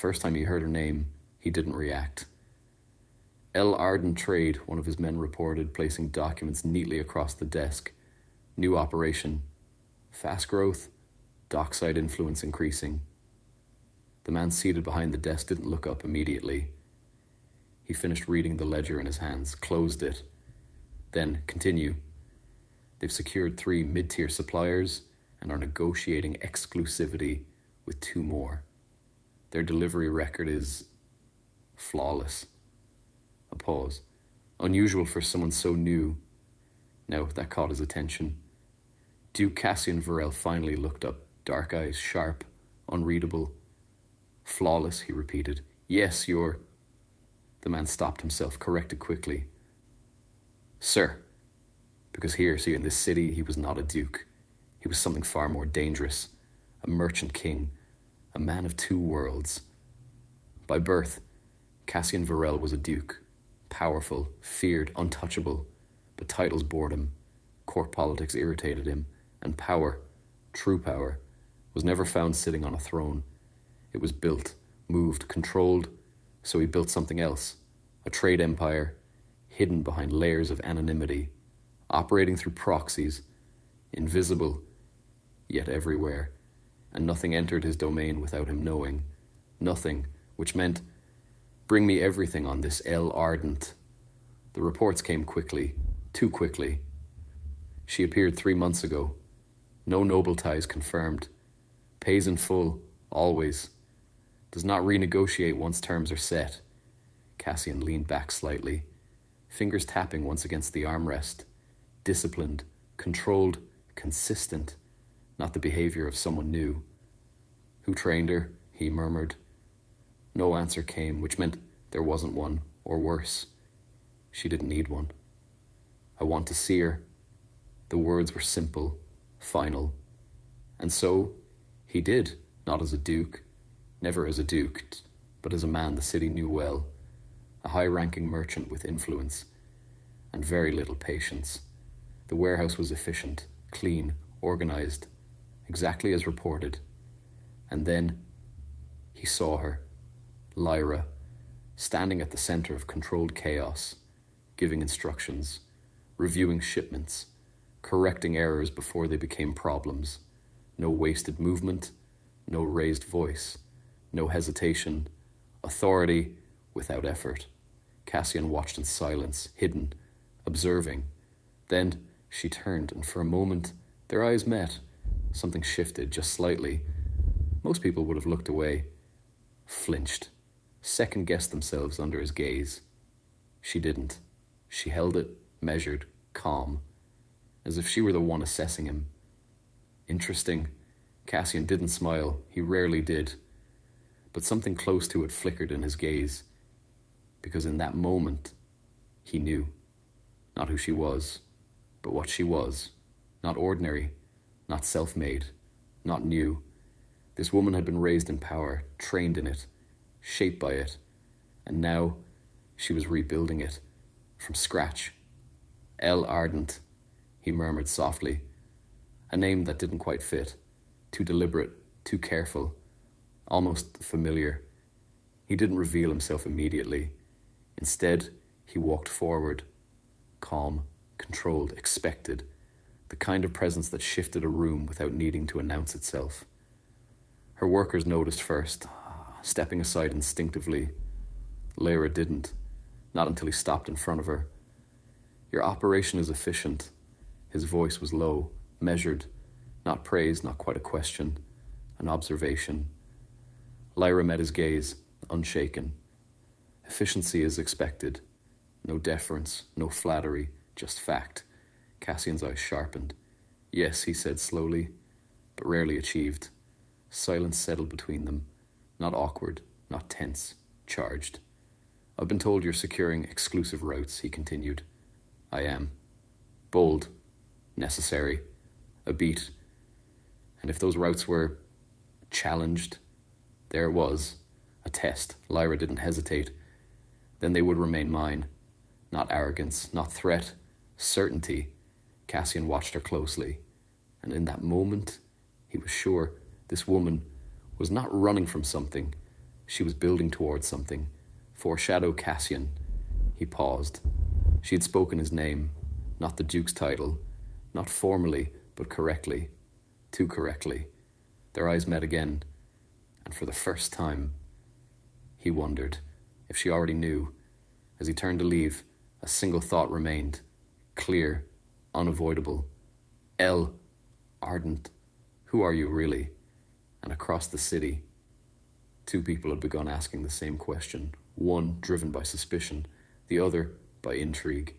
first time he heard her name, he didn't react. L. Arden Trade, one of his men reported, placing documents neatly across the desk. New operation. Fast growth. Dockside influence increasing. The man seated behind the desk didn't look up immediately. He finished reading the ledger in his hands, closed it. Then, continue. They've secured 3 mid-tier suppliers and are negotiating exclusivity with 2 more. Their delivery record is flawless. A pause. Unusual for someone so new. Now, that caught his attention. Duke Cassian Varel finally looked up, dark eyes, sharp, unreadable. Flawless, he repeated. Yes, you're... The man stopped himself, corrected quickly. Sir. Because here, see, in this city, he was not a duke. He was something far more dangerous. A merchant king. A man of 2 worlds. By birth, Cassian Varel was a duke. Powerful, feared, untouchable. But titles bored him. Court politics irritated him. And power, true power, was never found sitting on a throne. It was built, moved, controlled, so he built something else. A trade empire, hidden behind layers of anonymity, operating through proxies, invisible, yet everywhere. And nothing entered his domain without him knowing. Nothing, which meant, bring me everything on this L. Ardent. The reports came quickly, too quickly. She appeared 3 months ago. No noble ties confirmed. Pays in full, always. Does not renegotiate once terms are set. Cassian leaned back slightly, fingers tapping once against the armrest. Disciplined, controlled, consistent. Not the behavior of someone new. Who trained her? He murmured. No answer came, which meant there wasn't one, or worse. She didn't need one. I want to see her. The words were simple, final. And so, he did, not as a duke, never as a duke, but as a man the city knew well, a high-ranking merchant with influence, and very little patience. The warehouse was efficient, clean, organized, exactly as reported. And then, he saw her, Lyra, standing at the center of controlled chaos, giving instructions, reviewing shipments, correcting errors before they became problems. No wasted movement, no raised voice, no hesitation, authority without effort. Cassian watched in silence, hidden, observing. Then she turned, and for a moment their eyes met. Something shifted, just slightly. Most people would have looked away, flinched, second-guessed themselves under his gaze. She didn't. She held it, measured, calm, as if she were the one assessing him. Interesting. Cassian didn't smile. He rarely did. But something close to it flickered in his gaze. Because in that moment, he knew. Not who she was, but what she was. Not ordinary, not self-made, not new. This woman had been raised in power, trained in it, shaped by it. And now, she was rebuilding it. From scratch. L. Ardent, he murmured softly. A name that didn't quite fit. Too deliberate, too careful, almost familiar. He didn't reveal himself immediately. Instead, he walked forward, calm, controlled, expected, the kind of presence that shifted a room without needing to announce itself. Her workers noticed first, stepping aside instinctively. Lyra didn't, not until he stopped in front of her. Your operation is efficient. His voice was low, measured, not praise, not quite a question, an observation. Lyra met his gaze, unshaken. Efficiency is expected. No deference, no flattery, just fact. Cassian's eyes sharpened. Yes, he said slowly, but rarely achieved. Silence settled between them, not awkward, not tense, charged. I've been told you're securing exclusive routes, he continued. I am. Bold, necessary, a beat. And if those routes were challenged, there it was, a test. Lyra didn't hesitate. Then they would remain mine. Not arrogance, not threat, certainty. Cassian watched her closely, and in that moment, he was sure this woman was not running from something. She was building towards something. Foreshadow Cassian. He paused. She had spoken his name, not the Duke's title, not formally, but correctly. Too correctly. Their eyes met again, and for the first time, he wondered if she already knew. As he turned to leave, a single thought remained, clear, unavoidable. Elle, Ardent, who are you really? And across the city, two people had begun asking the same question, one driven by suspicion, the other by intrigue.